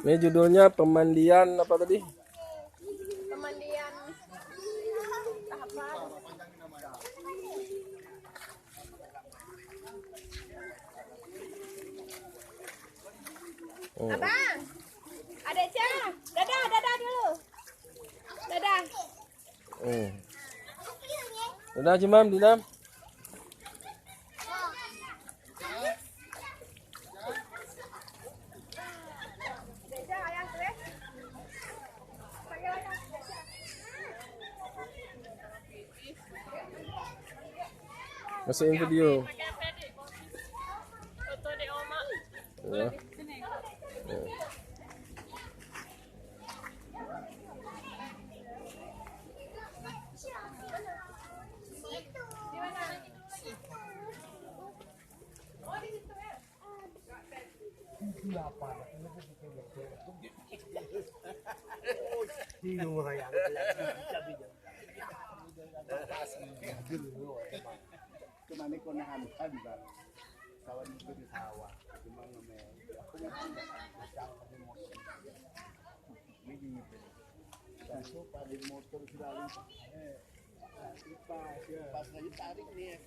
Ini judulnya pemandian apa tadi? Pemandian tahapan. Oh. Abang, Adek Ca, dadah, dadah dulu. Dadah. Oh. Dadah Cimam, Dinam. Adek Ca, ayang tuh ya. Panggil ayang. Masukin video. Foto di oma. Ya. Kemana kau nak hantar bang? Kawan itu di sawah, cuma ngomel. Aku macam pada motor. Ini masuk pada motor sudah pas lagi tarik nih.